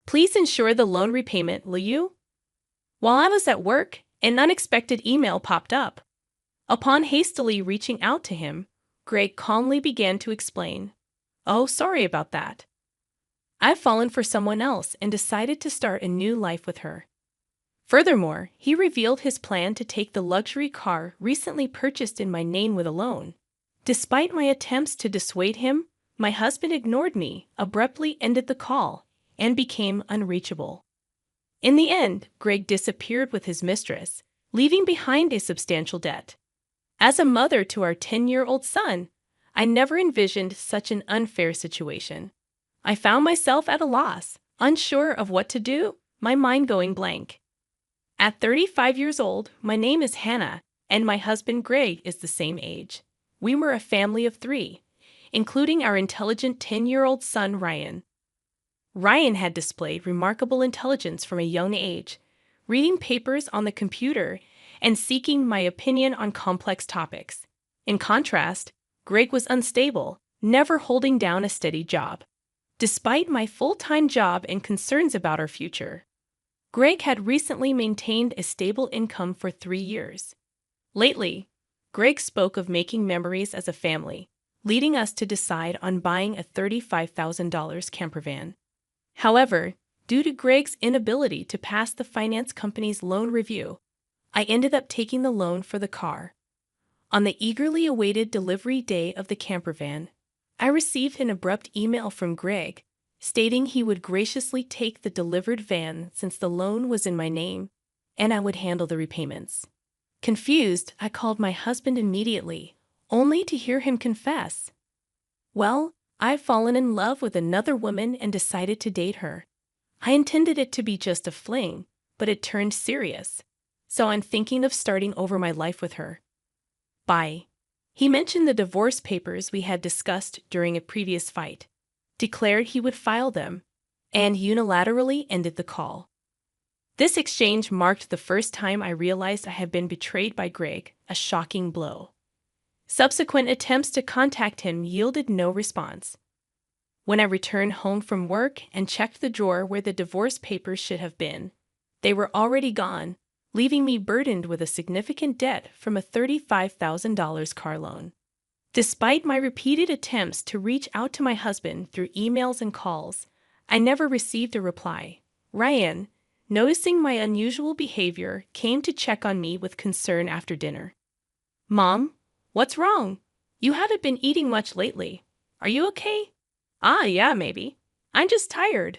Please ensure the loan repayment, will you? While I was at work, an unexpected email popped up. Upon hastily reaching out to him, Greg calmly began to explain. Oh, sorry about that. I've fallen for someone else and decided to start a new life with her. Furthermore, he revealed his plan to take the luxury car recently purchased in my name with a loan. Despite my attempts to dissuade him, my husband ignored me, abruptly ended the call, and became unreachable. In the end, Greg disappeared with his mistress, leaving behind a substantial debt. As a mother to our 10-year-old son, I never envisioned such an unfair situation. I found myself at a loss, unsure of what to do, my mind going blank. At 35 years old, my name is Hannah, and my husband Greg is the same age. We were a family of 3, including our intelligent 10-year-old son Ryan. Ryan had displayed remarkable intelligence from a young age, reading papers on the computer and seeking my opinion on complex topics. In contrast, Greg was unstable, never holding down a steady job. Despite my full-time job and concerns about our future, Greg had recently maintained a stable income for 3 years. Lately, Greg spoke of making memories as a family, leading us to decide on buying a $35,000 campervan. However, due to Greg's inability to pass the finance company's loan review, I ended up taking the loan for the car. On the eagerly awaited delivery day of the campervan, I received an abrupt email from Greg stating he would graciously take the delivered van since the loan was in my name, and I would handle the repayments. Confused, I called my husband immediately, only to hear him confess. Well, I've fallen in love with another woman and decided to date her. I intended it to be just a fling, but it turned serious, so I'm thinking of starting over my life with her. Bye. He mentioned the divorce papers we had discussed during a previous fight, declared he would file them, and unilaterally ended the call. This exchange marked the first time I realized I had been betrayed by Greg, a shocking blow. Subsequent attempts to contact him yielded no response. When I returned home from work and checked the drawer where the divorce papers should have been, they were already gone, leaving me burdened with a significant debt from a $35,000 car loan. Despite my repeated attempts to reach out to my husband through emails and calls, I never received a reply. Ryan, noticing my unusual behavior, came to check on me with concern after dinner. Mom, what's wrong? You haven't been eating much lately. Are you okay? Yeah, maybe. I'm just tired.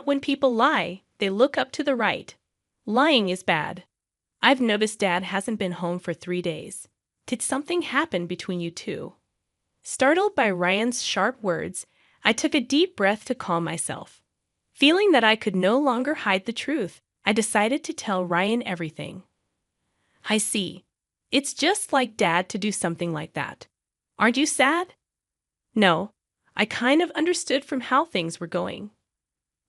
When people lie, they look up to the right. Lying is bad. I've noticed Dad hasn't been home for 3 days. Did something happen between you two? Startled by Ryan's sharp words, I took a deep breath to calm myself. Feeling that I could no longer hide the truth, I decided to tell Ryan everything. I see. It's just like Dad to do something like that. Aren't you sad? No, I kind of understood from how things were going.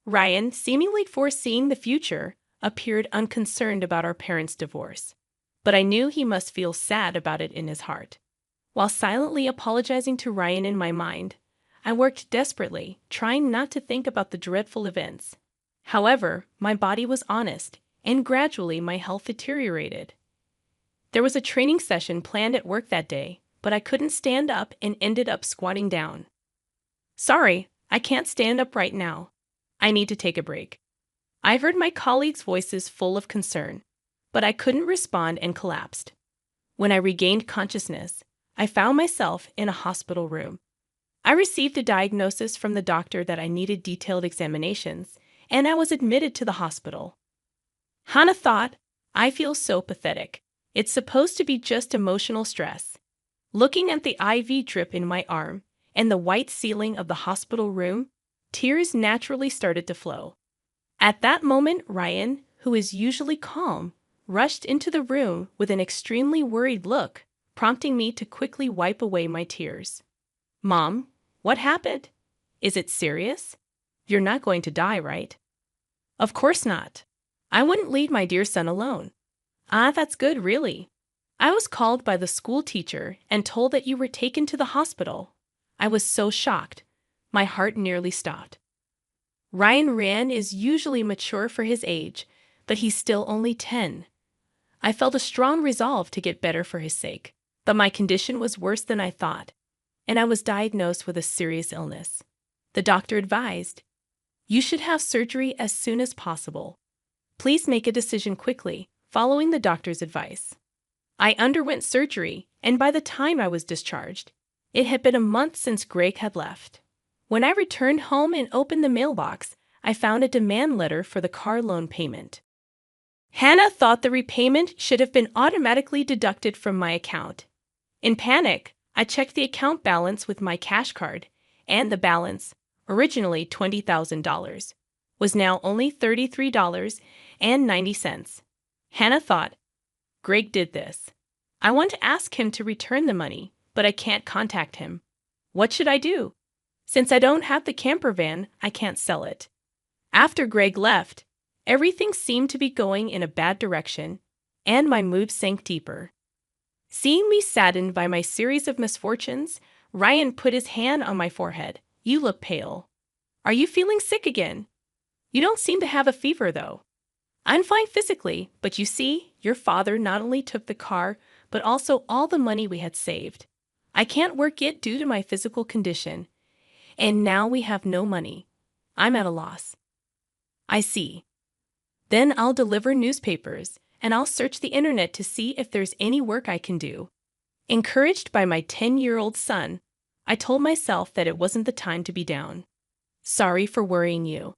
Ryan, seemingly foreseeing the future, appeared unconcerned about our parents' divorce, but I knew he must feel sad about it in his heart. While silently apologizing to Ryan in my mind, I worked desperately, trying not to think about the dreadful events. However, my body was honest, and gradually my health deteriorated. There was a training session planned at work that day, but I couldn't stand up and ended up squatting down. Sorry, I can't stand up right now. I need to take a break. I heard my colleagues' voices full of concern, but I couldn't respond and collapsed. When I regained consciousness, I found myself in a hospital room. I received a diagnosis from the doctor that I needed detailed examinations, and I was admitted to the hospital. Hannah thought, I feel so pathetic. It's supposed to be just emotional stress. Looking at the IV drip in my arm and the white ceiling of the hospital room, tears naturally started to flow. At that moment, Ryan, who is usually calm, rushed into the room with an extremely worried look, prompting me to quickly wipe away my tears. Mom, what happened? Is it serious? You're not going to die, right? Of course not. I wouldn't leave my dear son alone. That's good, really. I was called by the school teacher and told that you were taken to the hospital. I was so shocked. My heart nearly stopped. Ryan is usually mature for his age, but he's still only 10. I felt a strong resolve to get better for his sake. But my condition was worse than I thought, and I was diagnosed with a serious illness. The doctor advised, "You should have surgery as soon as possible. Please make a decision quickly, following the doctor's advice." I underwent surgery, and by the time I was discharged, it had been a month since Greg had left. When I returned home and opened the mailbox, I found a demand letter for the car loan payment. Hannah thought the repayment should have been automatically deducted from my account. In panic, I checked the account balance with my cash card, and the balance, originally $20,000, was now only $33.90. Hannah thought, "Greg did this. I want to ask him to return the money, but I can't contact him. What should I do? Since I don't have the camper van, I can't sell it." After Greg left, everything seemed to be going in a bad direction, and my mood sank deeper. Seeing me saddened by my series of misfortunes, Ryan put his hand on my forehead. "You look pale. Are you feeling sick again? You don't seem to have a fever, though." "I'm fine physically, but you see, your father not only took the car, but also all the money we had saved. I can't work yet due to my physical condition, and now we have no money. I'm at a loss." "I see. Then I'll deliver newspapers, and I'll search the internet to see if there's any work I can do." Encouraged by my 10-year-old son, I told myself that it wasn't the time to be down. "Sorry for worrying you.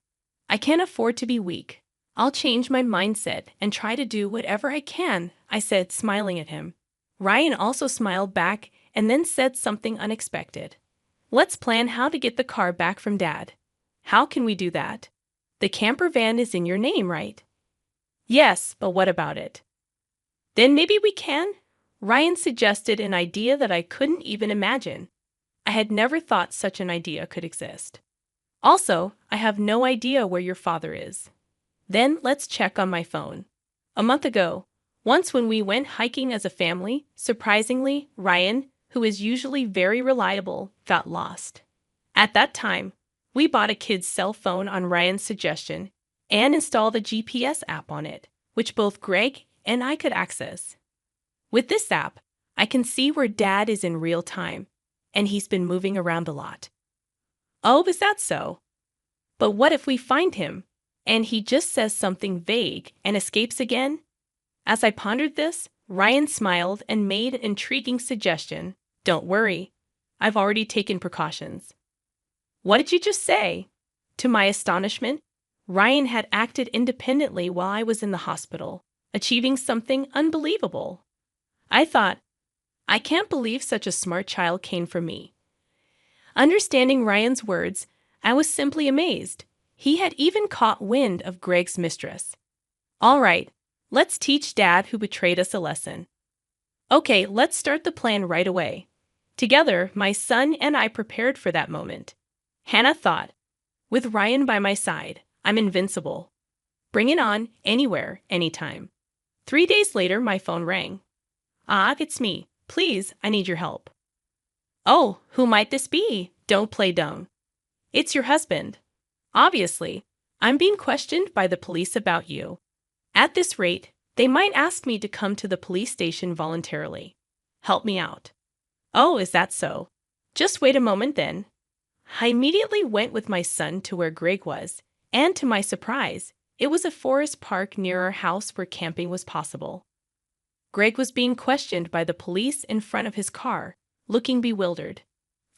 I can't afford to be weak. I'll change my mindset and try to do whatever I can," I said, smiling at him. Ryan also smiled back and then said something unexpected. "Let's plan how to get the car back from Dad." "How can we do that? The camper van is in your name, right?" "Yes, but what about it?" "Then maybe we can?" Ryan suggested an idea that I couldn't even imagine. I had never thought such an idea could exist. "Also, I have no idea where your father is." "Then let's check on my phone." A month ago, once when we went hiking as a family, surprisingly, Ryan, who is usually very reliable, got lost. At that time, we bought a kid's cell phone on Ryan's suggestion and installed a GPS app on it, which both Greg and I could access. With this app, I can see where Dad is in real time, and he's been moving around a lot. "Oh, is that so? But what if we find him, and he just says something vague and escapes again?" As I pondered this, Ryan smiled and made an intriguing suggestion. "Don't worry, I've already taken precautions." "What did you just say?" To my astonishment, Ryan had acted independently while I was in the hospital, achieving something unbelievable. I thought, I can't believe such a smart child came from me. Understanding Ryan's words, I was simply amazed. He had even caught wind of Greg's mistress. "All right, let's teach Dad who betrayed us a lesson." "Okay, let's start the plan right away." Together, my son and I prepared for that moment. Hannah thought, "With Ryan by my side, I'm invincible. Bring it on, anywhere, anytime." 3 days later, my phone rang. "Ah, it's me. Please, I need your help." "Oh, who might this be? Don't play dumb." "It's your husband. Obviously, I'm being questioned by the police about you. At this rate, they might ask me to come to the police station voluntarily. Help me out." "Oh, is that so? Just wait a moment then." I immediately went with my son to where Greg was, and to my surprise, it was a forest park near our house where camping was possible. Greg was being questioned by the police in front of his car, looking bewildered.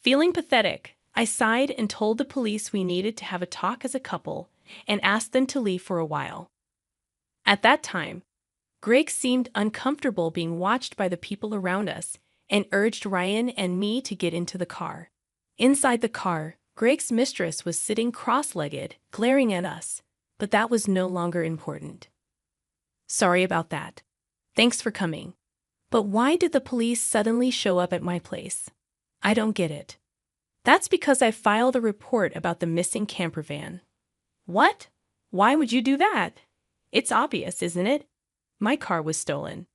Feeling pathetic, I sighed and told the police we needed to have a talk as a couple and asked them to leave for a while. At that time, Greg seemed uncomfortable being watched by the people around us and urged Ryan and me to get into the car. Inside the car, Greg's mistress was sitting cross-legged, glaring at us, but that was no longer important. "Sorry about that. Thanks for coming. But why did the police suddenly show up at my place? I don't get it." "That's because I filed a report about the missing camper van." "What? Why would you do that? It's obvious, isn't it? My car was stolen."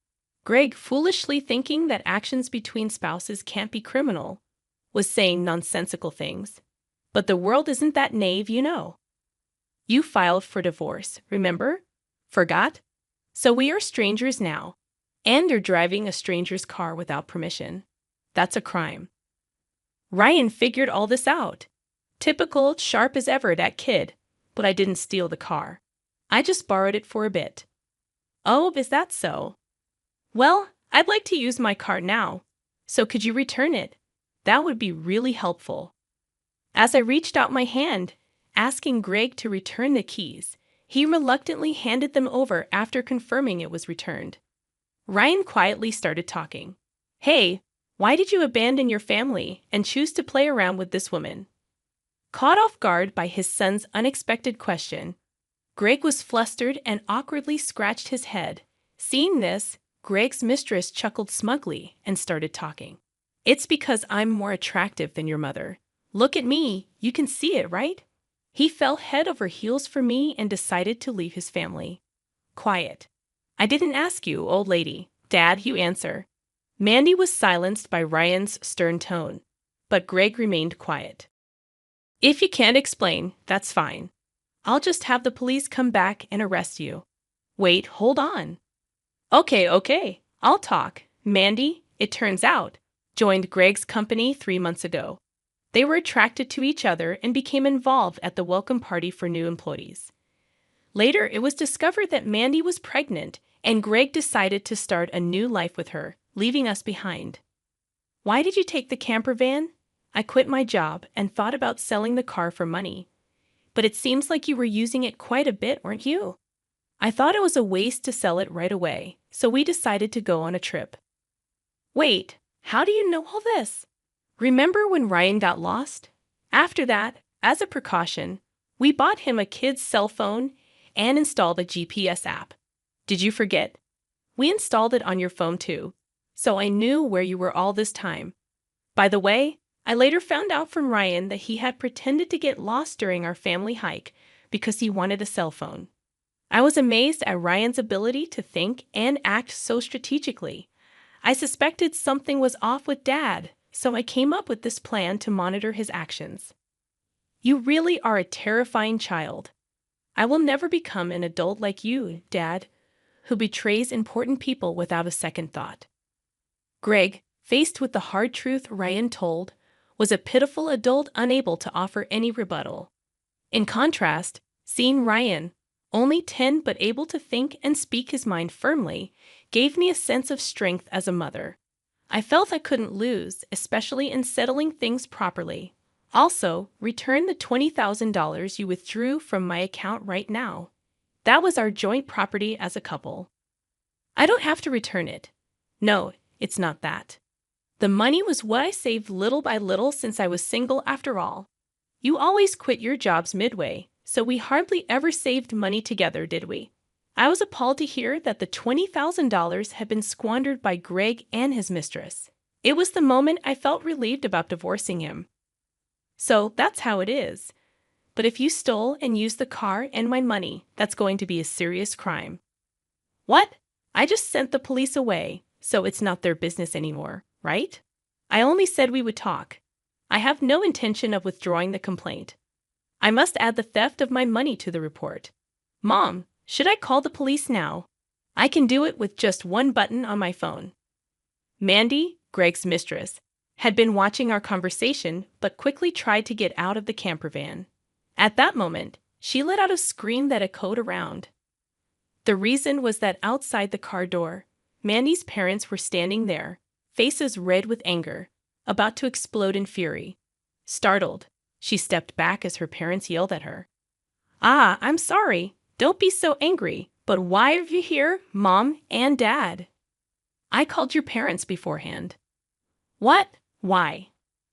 Greg, foolishly thinking that actions between spouses can't be criminal, was saying nonsensical things. But the world isn't that naive, you know. You filed for divorce, remember? Forgot? So we are strangers now. And you're driving a stranger's car without permission. That's a crime. Ryan figured all this out. Typical, sharp as ever, that kid. But I didn't steal the car. I just borrowed it for a bit. Oh, is that so? Well, I'd like to use my car now. So could you return it? That would be really helpful. As I reached out my hand, asking Greg to return the keys, he reluctantly handed them over after confirming it was returned. Ryan quietly started talking. Hey, why did you abandon your family and choose to play around with this woman? Caught off guard by his son's unexpected question, Greg was flustered and awkwardly scratched his head. Seeing this, Greg's mistress chuckled smugly and started talking. It's because I'm more attractive than your mother. Look at me, you can see it, right? He fell head over heels for me and decided to leave his family. Quiet. I didn't ask you, old lady. Dad, you answer. Mandy was silenced by Ryan's stern tone, but Greg remained quiet. If you can't explain, that's fine. I'll just have the police come back and arrest you. Wait, hold on. Okay, I'll talk. Mandy, it turns out, joined Greg's company 3 months ago. They were attracted to each other and became involved at the welcome party for new employees. Later, it was discovered that Mandy was pregnant, and Greg decided to start a new life with her, leaving us behind. Why did you take the camper van? I quit my job and thought about selling the car for money. But it seems like you were using it quite a bit, weren't you? I thought it was a waste to sell it right away, so we decided to go on a trip. Wait, how do you know all this? Remember when Ryan got lost? After that, as a precaution, we bought him a kid's cell phone and installed a GPS app. Did you forget? We installed it on your phone too, so I knew where you were all this time. By the way, I later found out from Ryan that he had pretended to get lost during our family hike because he wanted a cell phone. I was amazed at Ryan's ability to think and act so strategically. I suspected something was off with Dad, so I came up with this plan to monitor his actions. You really are a terrifying child. I will never become an adult like you, Dad, who betrays important people without a second thought. Greg, faced with the hard truth Ryan told, was a pitiful adult unable to offer any rebuttal. In contrast, seeing Ryan, only 10 but able to think and speak his mind firmly, gave me a sense of strength as a mother. I felt I couldn't lose, especially in settling things properly. Also, return the $20,000 you withdrew from my account right now. That was our joint property as a couple. I don't have to return it. No, it's not that. The money was what I saved little by little since I was single after all. You always quit your jobs midway, so we hardly ever saved money together, did we? I was appalled to hear that the $20,000 had been squandered by Greg and his mistress. It was the moment I felt relieved about divorcing him. So that's how it is. But if you stole and used the car and my money, that's going to be a serious crime. What? I just sent the police away, so it's not their business anymore, right? I only said we would talk. I have no intention of withdrawing the complaint. I must add the theft of my money to the report. Mom, should I call the police now? I can do it with just one button on my phone. Mandy, Greg's mistress, had been watching our conversation but quickly tried to get out of the camper van. At that moment, she let out a scream that echoed around. The reason was that outside the car door, Mandy's parents were standing there, faces red with anger, about to explode in fury. Startled, she stepped back as her parents yelled at her. Ah, I'm sorry. Don't be so angry. But why are you here, Mom and Dad? I called your parents beforehand. What? Why?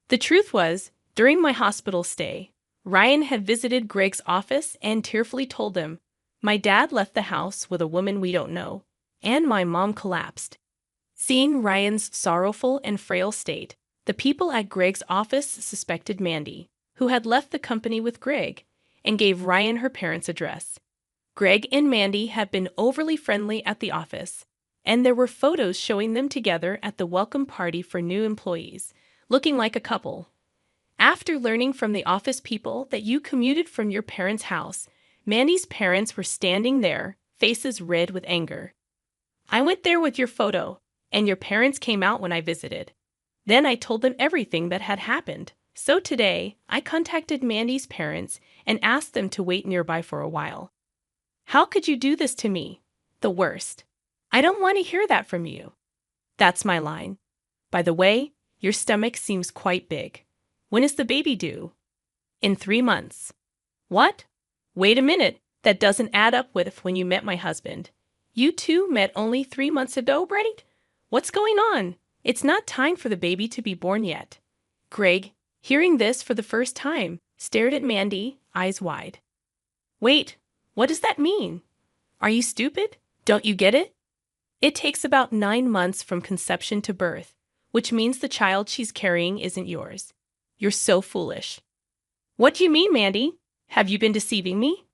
The truth was, during my hospital stay, Ryan had visited Greg's office and tearfully told him, my dad left the house with a woman we don't know, and my mom collapsed. Seeing Ryan's sorrowful and frail state, the people at Greg's office suspected Mandy, who had left the company with Greg, and gave Ryan her parents' address. Greg and Mandy had been overly friendly at the office, and there were photos showing them together at the welcome party for new employees, looking like a couple. After learning from the office people that you commuted from your parents' house, Mandy's parents were standing there, faces red with anger. I went there with your photo, and your parents came out when I visited. Then I told them everything that had happened. So today, I contacted Mandy's parents and asked them to wait nearby for a while. How could you do this to me? The worst. I don't want to hear that from you. That's my line. By the way, your stomach seems quite big. When is the baby due? In 3 months. What? Wait a minute, that doesn't add up with when you met my husband. You two met only 3 months ago, right? What's going on? It's not time for the baby to be born yet. Greg, hearing this for the first time, stared at Mandy, eyes wide. Wait, what does that mean? Are you stupid? Don't you get it? It takes about 9 months from conception to birth, which means the child she's carrying isn't yours. You're so foolish. What do you mean, Mandy? Have you been deceiving me?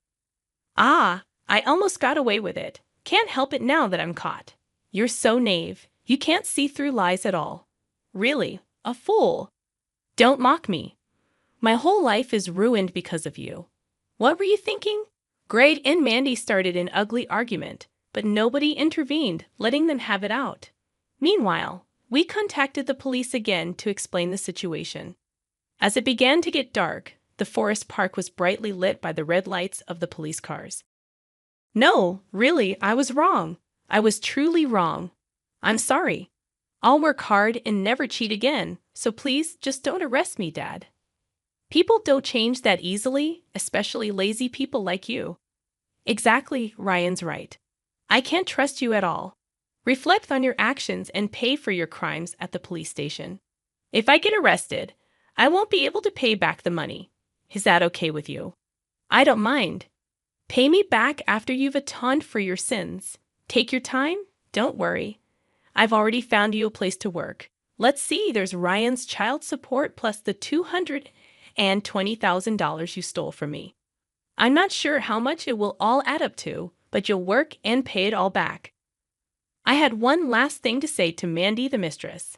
Ah, I almost got away with it. Can't help it now that I'm caught. You're so naive. You can't see through lies at all. Really, a fool. Don't mock me. My whole life is ruined because of you. What were you thinking? Greg and Mandy started an ugly argument, but nobody intervened, letting them have it out. Meanwhile, we contacted the police again to explain the situation. As it began to get dark, the forest park was brightly lit by the red lights of the police cars. No, really, I was wrong. I was truly wrong. I'm sorry. I'll work hard and never cheat again, so please just don't arrest me, Dad. People don't change that easily, especially lazy people like you. Exactly, Ryan's right. I can't trust you at all. Reflect on your actions and pay for your crimes at the police station. If I get arrested, I won't be able to pay back the money. Is that okay with you? I don't mind. Pay me back after you've atoned for your sins. Take your time, don't worry. I've already found you a place to work. Let's see, there's Ryan's child support plus the $220,000 you stole from me. I'm not sure how much it will all add up to, but you'll work and pay it all back. I had one last thing to say to Mandy the mistress.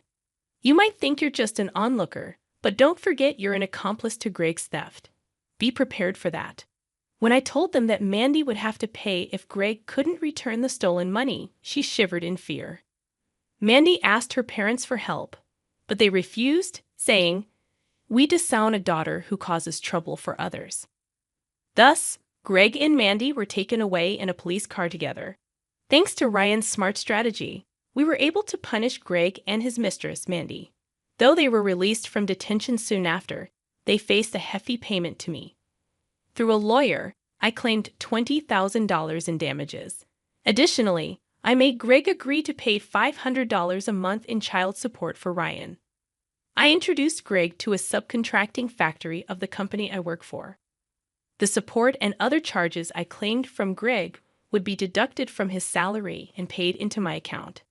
You might think you're just an onlooker, but don't forget you're an accomplice to Greg's theft. Be prepared for that. When I told them that Mandy would have to pay if Greg couldn't return the stolen money, she shivered in fear. Mandy asked her parents for help, but they refused, saying, "We disown a daughter who causes trouble for others." Thus, Greg and Mandy were taken away in a police car together. Thanks to Ryan's smart strategy, we were able to punish Greg and his mistress, Mandy. Though they were released from detention soon after, they faced a hefty payment to me. Through a lawyer, I claimed $20,000 in damages. Additionally, I made Greg agree to pay $500 a month in child support for Ryan. I introduced Greg to a subcontracting factory of the company I work for. The support and other charges I claimed from Greg would be deducted from his salary and paid into my account.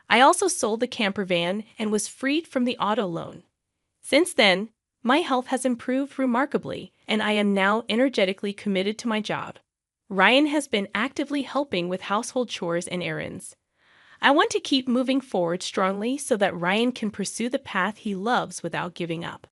I also sold the camper van and was freed from the auto loan. Since then, my health has improved remarkably, and I am now energetically committed to my job. Ryan has been actively helping with household chores and errands. I want to keep moving forward strongly so that Ryan can pursue the path he loves without giving up.